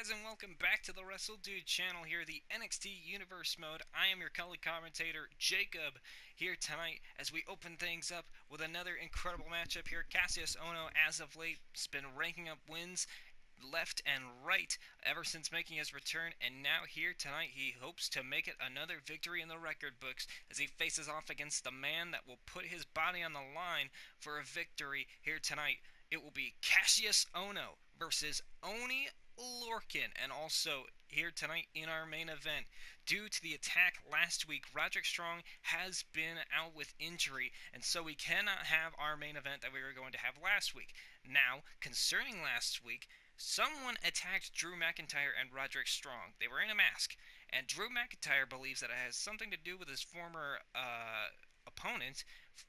guys, and welcome back to the WRESTLEDUDE channel here, the NXT Universe mode. I am your color commentator, Jacob, here tonight as we open things up with another incredible matchup here. Cassius Ohno, as of late, has been ranking up wins left and right ever since making his return, and now here tonight he hopes to make it another victory in the record books as he faces off against the man that will put his body on the line for a victory here tonight. It will be Cassius Ohno versus Oney Lorcan. And also here tonight in our main event, due to the attack last week, Roderick Strong has been out with injury, and so we cannot have our main event that we were going to have last week. Now, concerning last week, someone attacked Drew McIntyre and Roderick Strong. They were in a mask, and Drew McIntyre believes that it has something to do with his former opponent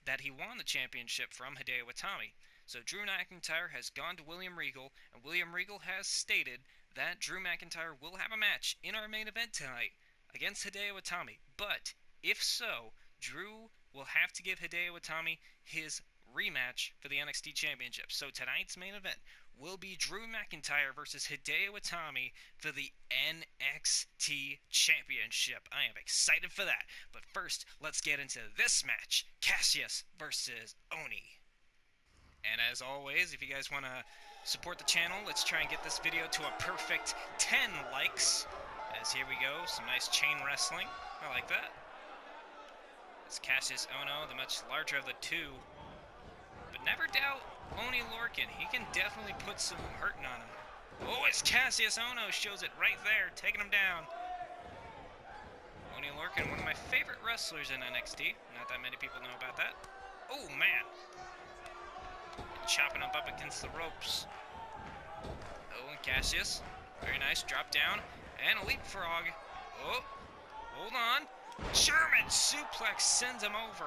that he won the championship from, Hideo Itami. So Drew McIntyre has gone to William Regal, and William Regal has stated that Drew McIntyre will have a match in our main event tonight against Hideo Itami. But if so, Drew will have to give Hideo Itami his rematch for the NXT Championship. So tonight's main event will be Drew McIntyre versus Hideo Itami for the NXT Championship. I am excited for that. But first, let's get into this match, Cassius versus Oney. And as always, if you guys want to support the channel, let's try and get this video to a perfect 10 likes. As here we go, some nice chain wrestling. I like that. It's Cassius Ohno, the much larger of the two. But never doubt Oney Lorcan. He can definitely put some hurting on him. Oh, it's Cassius Ohno, shows it right there, taking him down. Oney Lorcan, one of my favorite wrestlers in NXT. Not that many people know about that. Oh, man. Chopping him up against the ropes. Oh, and Cassius. Very nice. Drop down. And a leapfrog. Oh, hold on. German suplex sends him over.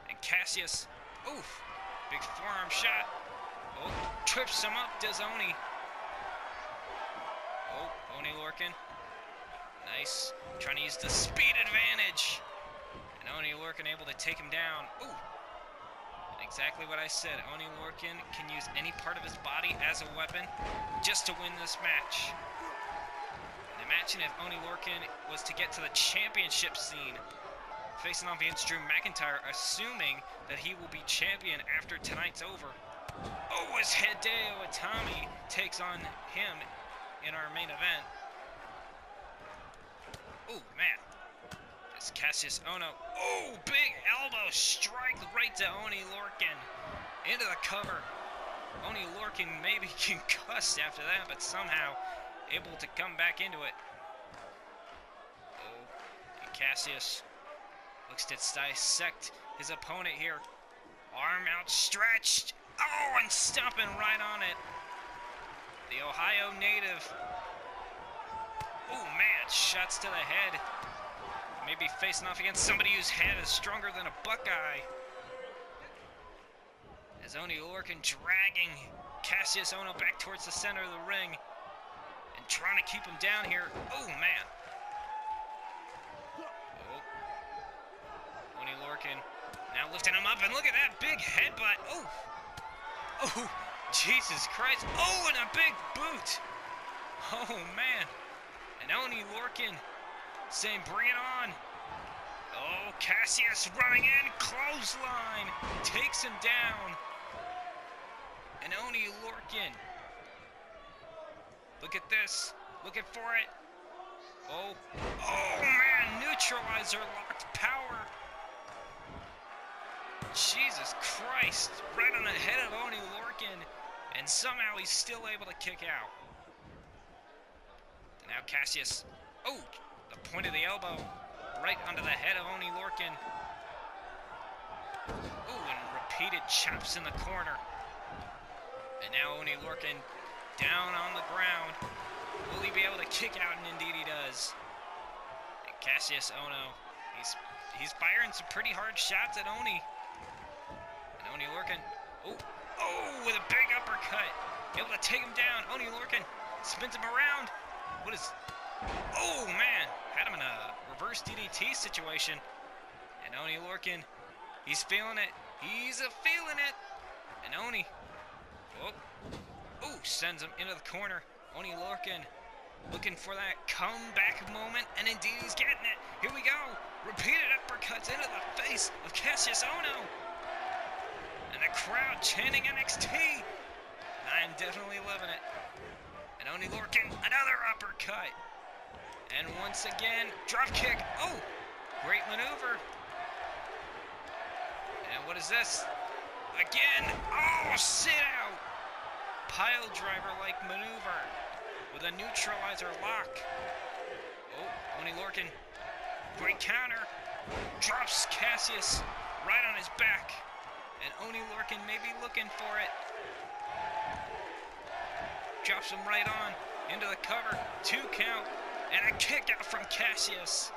And Cassius. Oof. Big forearm shot. Oh, trips him up, does Oney. Oh, Oney Lorcan. Nice. Trying to use the speed advantage. And Oney Lorcan able to take him down. Ooh. Exactly what I said. Oney Lorcan can use any part of his body as a weapon just to win this match. And imagine if Oney Lorcan was to get to the championship scene, facing off against Drew McIntyre, assuming that he will be champion after tonight's over. Oh, as Hideo Itami takes on him in our main event. Oh, man. It's Cassius Ohno. Oh, big elbow strike right to Oney Lorcan. Into the cover. Oney Lorcan maybe concussed after that, but somehow able to come back into it. Oh, and Cassius looks to dissect his opponent here. Arm outstretched. Oh, and stomping right on it. The Ohio native. Oh, man, shots to the head. Maybe facing off against somebody whose head is stronger than a Buckeye. As Oney Lorcan dragging Cassius Ohno back towards the center of the ring and trying to keep him down here. Oh, man. Oh. Oney Lorcan now lifting him up, and look at that big headbutt. Oh. Oh, Jesus Christ. Oh, and a big boot. Oh, man. And Oney Lorcan saying, bring it on. Oh, Cassius running in. Clothesline. Takes him down. And Oney Lorcan. Look at this. Looking for it. Oh. Oh, man. Neutralizer locked power. Jesus Christ. Right on the head of Oney Lorcan. And somehow he's still able to kick out. And now Cassius. Oh. The point of the elbow right onto the head of Oney Lorcan. Ooh, and repeated chops in the corner. And now Oney Lorcan down on the ground. Will he be able to kick out? And indeed he does. And Cassius Ohno, he's firing some pretty hard shots at Oney. And Oney Lorcan, oh, with a big uppercut. Able to take him down. Oney Lorcan spins him around. What is... Oh, man. Had him in a reverse DDT situation. And Oney Lorcan, he's feeling it. He's feeling it. And Oney, oh, sends him into the corner. Oni Lorcan looking for that comeback moment, and indeed he's getting it. Here we go. Repeated uppercuts into the face of Cassius Ohno. And the crowd chanting NXT. I am definitely loving it. And Oni Lorcan, another uppercut. And once again, drop kick. Oh, great maneuver. And what is this? Again. Oh, sit out. Pile driver-like maneuver with a neutralizer lock. Oh, Oni Lorcan. Great counter. Drops Cassius right on his back. And Oni Lorcan may be looking for it. Drops him right on into the cover. 2 count. And a kick out from Cassius.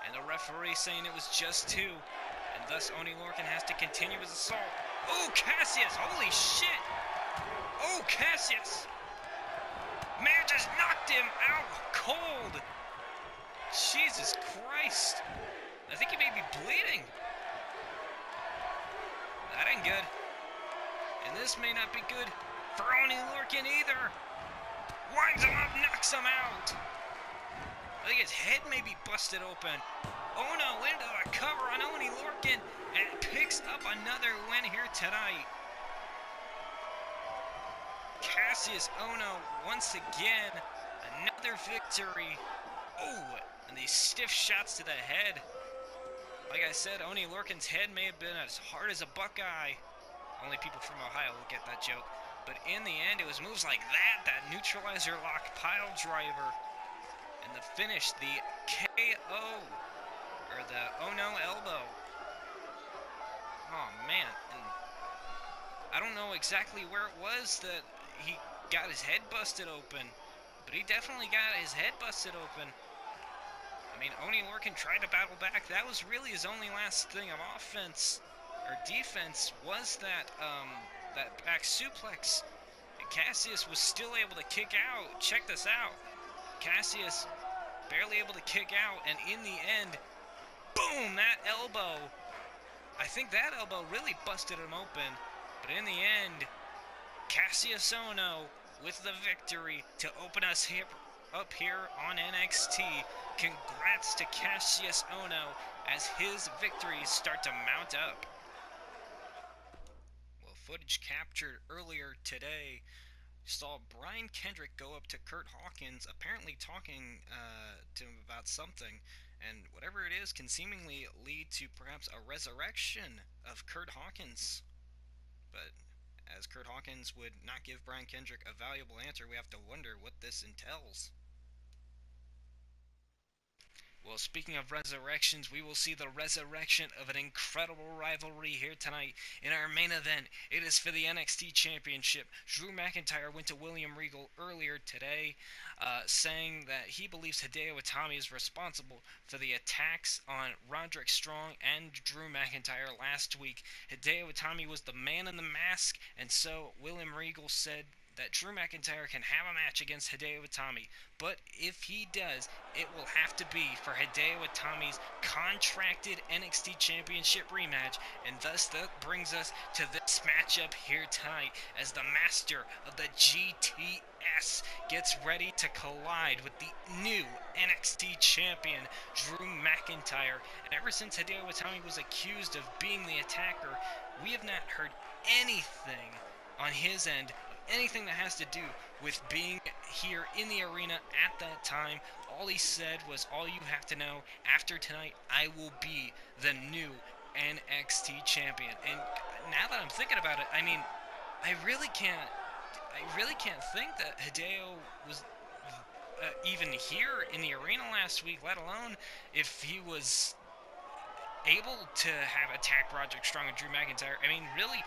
And the referee saying it was just 2. And thus Oni Lorcan has to continue his assault. Oh, Cassius! Holy shit! Oh, Cassius! Man just knocked him out cold. Jesus Christ. I think he may be bleeding. That ain't good. And this may not be good for Oni Lorcan either. Winds him up, knocks him out. I think his head may be busted open. Ohno into the cover on Oni Lorcan and picks up another win here tonight. Cassius Ohno once again, another victory. Oh, and these stiff shots to the head. Like I said, Oni Lorcan's head may have been as hard as a Buckeye. Only people from Ohio will get that joke. But in the end, it was moves like that neutralizer lock pile driver. And the finish, the KO, or the Ohno elbow. Oh, man. And I don't know exactly where it was that he got his head busted open, but he definitely got his head busted open. I mean, Oni Lorcan tried to battle back. That was really his only last thing of offense or defense, was that back suplex. And Cassius was still able to kick out. Check this out. Cassius barely able to kick out, and in the end, boom, that elbow. I think that elbow really busted him open, but in the end, Cassius Ohno with the victory to open us up here on NXT. Congrats to Cassius Ohno as his victories start to mount up. Well, footage captured earlier today saw Brian Kendrick go up to Kurt Hawkins, apparently talking to him about something, and whatever it is can seemingly lead to perhaps a resurrection of Kurt Hawkins. But as Kurt Hawkins would not give Brian Kendrick a valuable answer, we have to wonder what this entails. Well, speaking of resurrections, we will see the resurrection of an incredible rivalry here tonight. In our main event, it is for the NXT Championship. Drew McIntyre went to William Regal earlier today, saying that he believes Hideo Itami is responsible for the attacks on Roderick Strong and Drew McIntyre last week. Hideo Itami was the man in the mask, and so William Regal said that Drew McIntyre can have a match against Hideo Itami, but if he does, it will have to be for Hideo Itami's contracted NXT Championship rematch, and thus that brings us to this matchup here tonight as the master of the GTS gets ready to collide with the new NXT champion, Drew McIntyre. And ever since Hideo Itami was accused of being the attacker, we have not heard anything on his end, anything that has to do with being here in the arena at that time. All he said was, all you have to know, after tonight, I will be the new NXT champion. And now that I'm thinking about it, I mean, I really can't think that Hideo was even here in the arena last week, let alone if he was able to have attacked Roderick Strong and Drew McIntyre. I mean, really,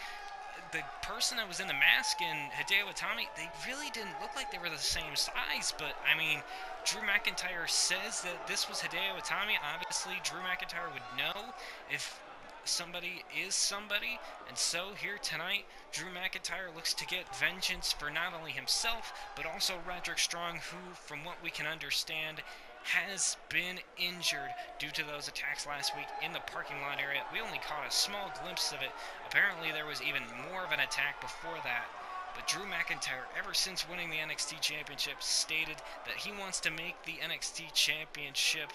the person that was in the mask and Hideo Itami, they really didn't look like they were the same size, but I mean, Drew McIntyre says that this was Hideo Itami. Obviously, Drew McIntyre would know if somebody is somebody, and so here tonight, Drew McIntyre looks to get vengeance for not only himself, but also Roderick Strong, who, from what we can understand, has been injured due to those attacks last week in the parking lot area. We only caught a small glimpse of it. Apparently there was even more of an attack before that. But Drew McIntyre, ever since winning the NXT Championship, stated that he wants to make the NXT Championship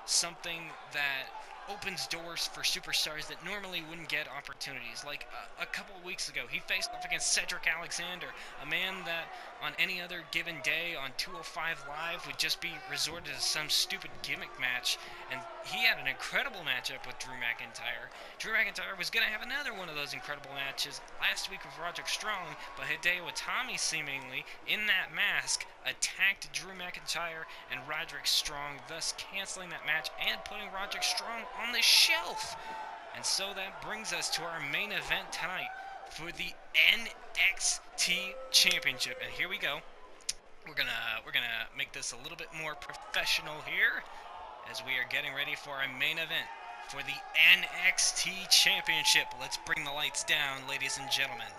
something that opens doors for superstars that normally wouldn't get opportunities. Like a couple of weeks ago, he faced off against Cedric Alexander, a man that on any other given day on 205 Live would just be resorted to some stupid gimmick match, and he had an incredible matchup with Drew McIntyre. Drew McIntyre was going to have another one of those incredible matches last week with Roderick Strong, but Hideo Itami seemingly, in that mask, attacked Drew McIntyre and Roderick Strong, thus canceling that match and putting Roderick Strong on the shelf. And so that brings us to our main event tonight for the NXT Championship. And here we go. We're gonna make this a little bit more professional here, as we are getting ready for our main event for the NXT Championship. Let's bring the lights down, ladies and gentlemen.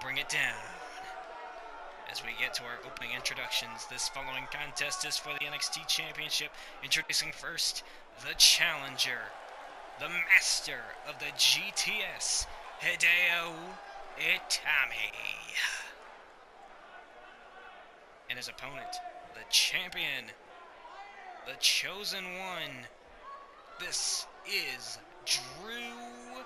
Bring it down. As we get to our opening introductions, this following contest is for the NXT Championship. Introducing first, the challenger, the master of the GTS, Hideo Itami. And his opponent, the champion, the chosen one. This is Drew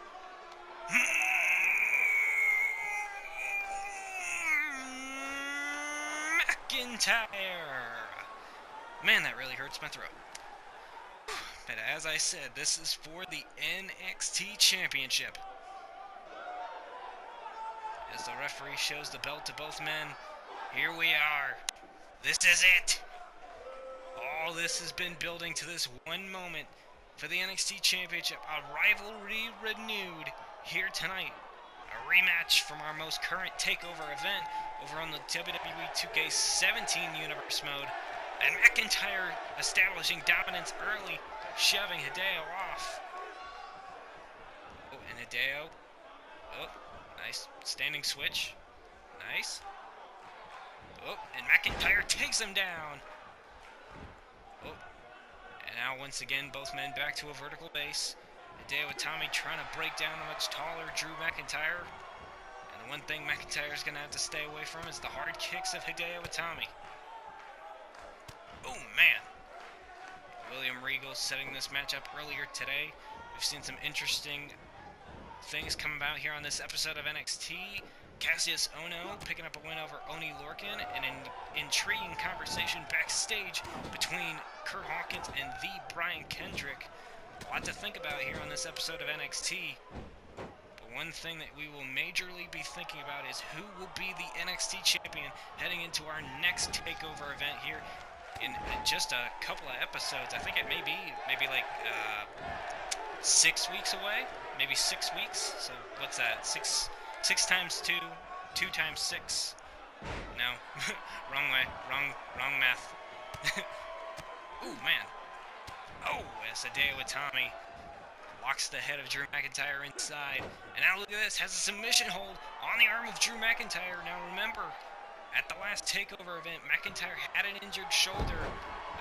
McIntyre. Man, that really hurts my throat. But as I said, this is for the NXT Championship. As the referee shows the belt to both men, here we are. This is it. All this has been building to this one moment for the NXT Championship. A rivalry renewed here tonight. A rematch from our most current takeover event over on the WWE 2K18 Universe mode. And McIntyre establishing dominance early, shoving Hideo off. Oh, and Hideo. Oh, nice standing switch. Nice. Oh, and McIntyre takes him down. Oh, and now once again, both men back to a vertical base. Hideo Itami trying to break down the much taller Drew McIntyre. And the one thing McIntyre's going to have to stay away from is the hard kicks of Hideo Itami. Oh, man. William Regal setting this matchup earlier today. We've seen some interesting things come about here on this episode of NXT. Cassius Ohno picking up a win over Oney Lorcan, and an intriguing conversation backstage between Kurt Hawkins and the Brian Kendrick. A lot to think about here on this episode of NXT. But one thing that we will majorly be thinking about is who will be the NXT champion heading into our next takeover event here in just a couple of episodes. I think it may be maybe like 6 weeks away, maybe 6 weeks. So what's that? Six times 2, 2 times 6. No, wrong way, wrong math. Ooh, man. Oh, as Hideo Itami locks the head of Drew McIntyre inside. And now look at this, has a submission hold on the arm of Drew McIntyre. Now remember, at the last TakeOver event, McIntyre had an injured shoulder.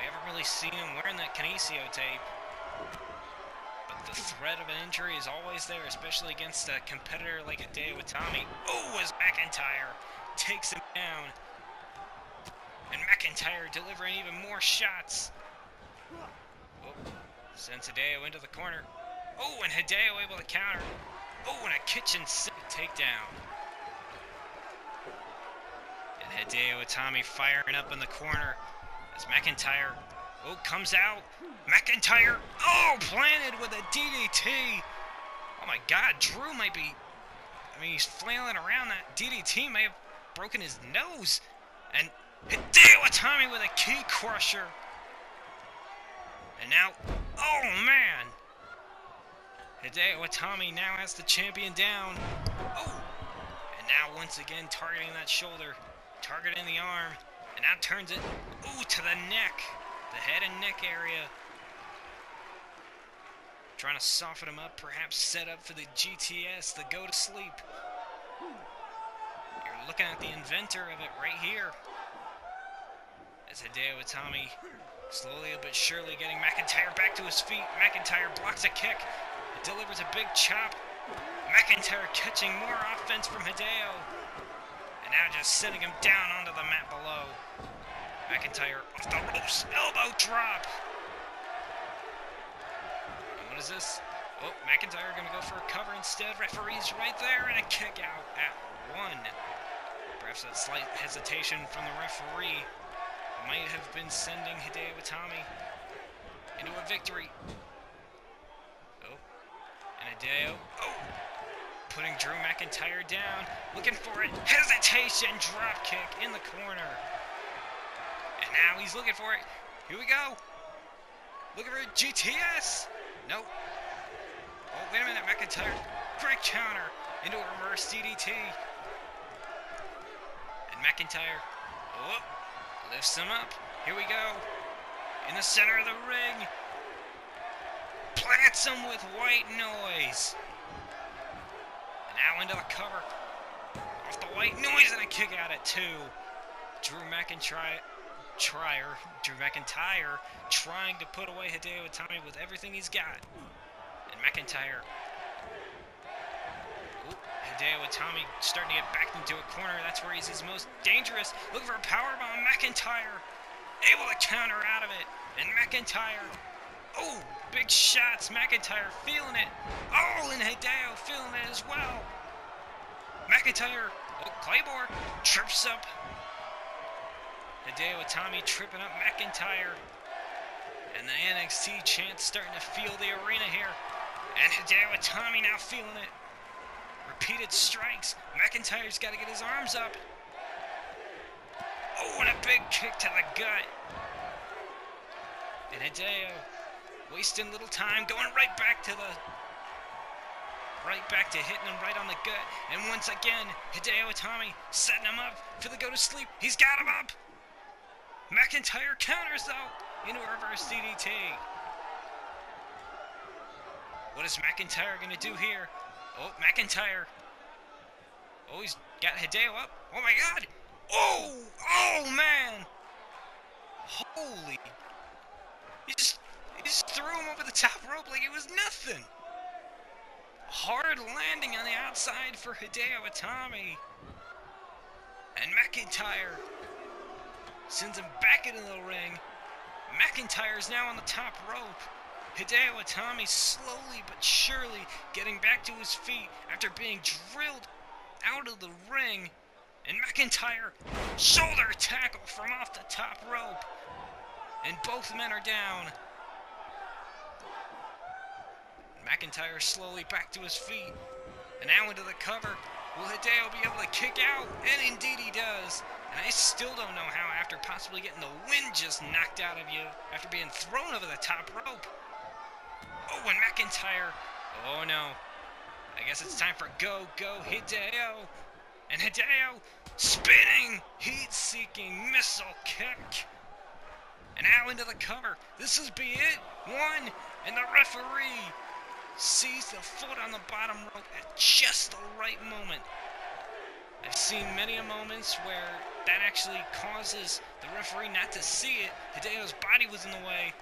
We haven't really seen him wearing that Kinesio tape. But the threat of an injury is always there, especially against a competitor like Hideo Itami. Oh, as McIntyre takes him down. And McIntyre delivering even more shots. Oh, sends Hideo into the corner. Oh, and Hideo able to counter. Oh, and a kitchen sink takedown. And Hideo Itami firing up in the corner as McIntyre, oh, comes out. McIntyre, oh, planted with a DDT. Oh my God, Drew might be, I mean, he's flailing around. That DDT may have broken his nose. And Hideo Itami with a key crusher. And now, oh man! Hideo Itami now has the champion down. Oh! And now once again targeting that shoulder, targeting the arm, and now turns it, ooh, to the neck, the head and neck area. Trying to soften him up, perhaps set up for the GTS, the go to sleep. You're looking at the inventor of it right here. As Hideo Itami slowly but surely getting McIntyre back to his feet. McIntyre blocks a kick, delivers a big chop. McIntyre catching more offense from Hideo. And now just sitting him down onto the mat below. McIntyre off the ropes, elbow drop. And what is this? Oh, McIntyre gonna go for a cover instead. Referee's right there, and a kick out at 1. Perhaps that slight hesitation from the referee might have been sending Hideo Itami into a victory. Oh, and Hideo, putting Drew McIntyre down, looking for it. Hesitation, drop kick in the corner. And now he's looking for it. Here we go. Looking for a GTS. Nope. Oh, wait a minute, McIntyre. Great counter into a reverse DDT. And McIntyre, lifts him up. Here we go. In the center of the ring. Plants him with white noise. And now into the cover. Off the white noise and a kick out at 2. Drew McIntyre trying to put away Hideo Itami with everything he's got. And McIntyre. Hideo Itami starting to get back into a corner. That's where he's his most dangerous. Looking for a powerbomb. McIntyre able to counter out of it. And McIntyre. Oh, big shots. McIntyre feeling it. Oh, and Hideo feeling it as well. McIntyre. Oh, Claymore trips up Hideo Itami, tripping up McIntyre. And the NXT chants starting to feel the arena here. And Hideo Itami now feeling it. Repeated strikes. McIntyre's got to get his arms up. Oh, and a big kick to the gut. And Hideo wasting little time, going right back to hitting him right on the gut. And once again, Hideo Itami setting him up for the go to sleep. He's got him up. McIntyre counters though into a reverse DDT. What is McIntyre gonna do here? Oh, McIntyre. Oh, he's got Hideo up. Oh my God. Oh man. Holy. He just threw him over the top rope like it was nothing. Hard landing on the outside for Hideo Itami. And McIntyre sends him back into the ring. McIntyre's now on the top rope. Hideo Itami slowly but surely getting back to his feet after being drilled out of the ring. And McIntyre, shoulder tackle from off the top rope. And both men are down. McIntyre slowly back to his feet. And now into the cover. Will Hideo be able to kick out? And indeed he does. And I still don't know how, after possibly getting the wind just knocked out of you after being thrown over the top rope. Oh, and McIntyre. Oh no. I guess it's time for go Hideo. And Hideo spinning, heat-seeking missile kick. And now into the cover. This is be it. 1, and the referee sees the foot on the bottom rope at just the right moment. I've seen many moments where that actually causes the referee not to see it. Hideo's body was in the way.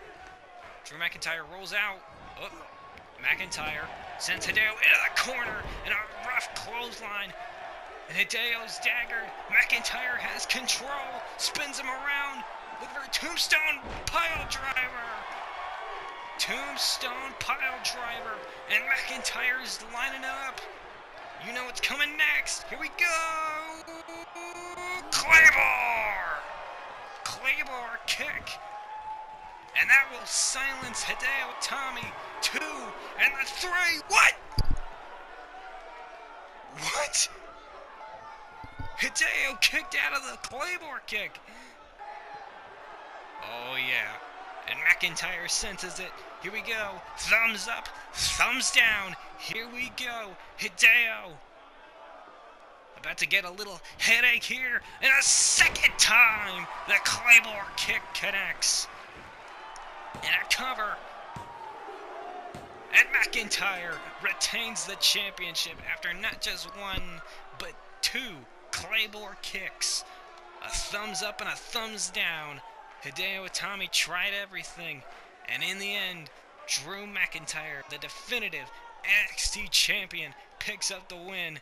Drew McIntyre rolls out. Oh, McIntyre sends Hideo into the corner in a rough clothesline. And Hideo's daggered. McIntyre has control. Spins him around. Look for a tombstone pile driver. Tombstone pile driver. And McIntyre's lining up. You know what's coming next. Here we go. Claymore. Claymore kick. And that will silence Hideo Itami. 2, and the 3. What? What? Hideo kicked out of the Claymore kick. Oh yeah. And McIntyre senses it. Here we go. Thumbs up, thumbs down. Here we go. Hideo. About to get a little headache here. And a second time, the Claymore kick connects. And a cover. And McIntyre retains the championship after not just 1, but 2 Claymore kicks. A thumbs up and a thumbs down. Hideo Itami tried everything, and in the end, Drew McIntyre, the definitive NXT champion, picks up the win.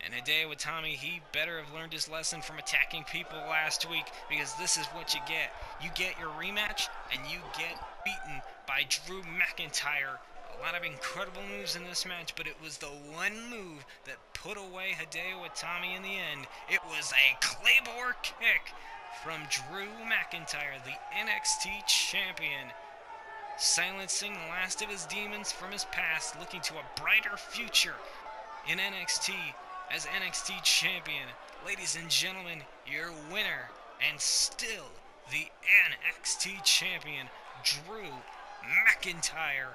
And Hideo Itami, he better have learned his lesson from attacking people last week, because this is what you get. You get your rematch, and you get beaten by Drew McIntyre. A lot of incredible moves in this match, but it was the one move that put away Hideo Itami in the end. It was a Claymore kick from Drew McIntyre, the NXT champion, silencing the last of his demons from his past, looking to a brighter future in NXT as NXT champion. Ladies and gentlemen, your winner and still the NXT champion, Drew McIntyre.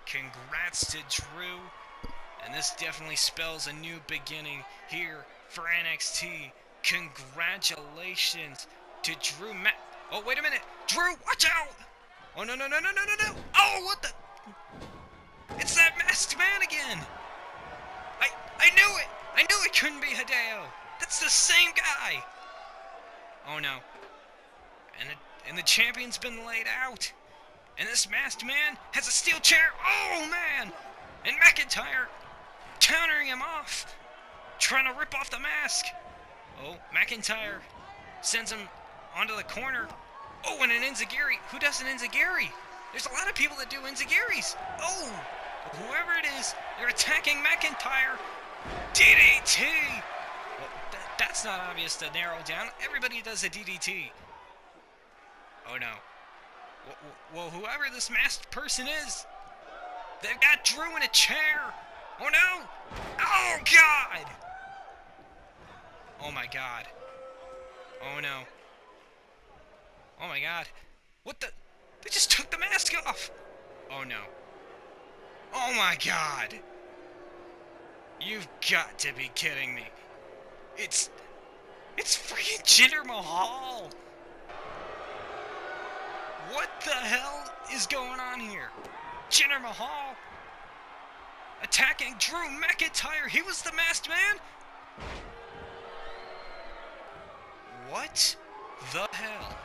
Congrats to Drew, and this definitely spells a new beginning here for NXT. Congratulations to Drew Oh, wait a minute! Drew, watch out! Oh, no, no, no, no, no, no, no! Oh, what the? It's that masked man again! I knew it! I knew it couldn't be Hideo! That's the same guy! Oh, no. And the champion's been laid out! And this masked man has a steel chair! Oh, man! And McIntyre countering him off! Trying to rip off the mask! Oh, McIntyre sends him onto the corner. Oh, and an enziguri! Who does an enziguri? There's a lot of people that do enzigiris! Oh! Whoever it is, they're attacking McIntyre! DDT! Well, that's not obvious to narrow down. Everybody does a DDT. Oh no. Well, whoever this masked person is, they've got Drew in a chair! Oh no! Oh god! Oh my god. Oh no. Oh my god. What the? They just took the mask off! Oh no. Oh my god! You've got to be kidding me. It's freaking Jinder Mahal! What the hell is going on here? Jinder Mahal attacking Drew McIntyre. He was the masked man? What the hell?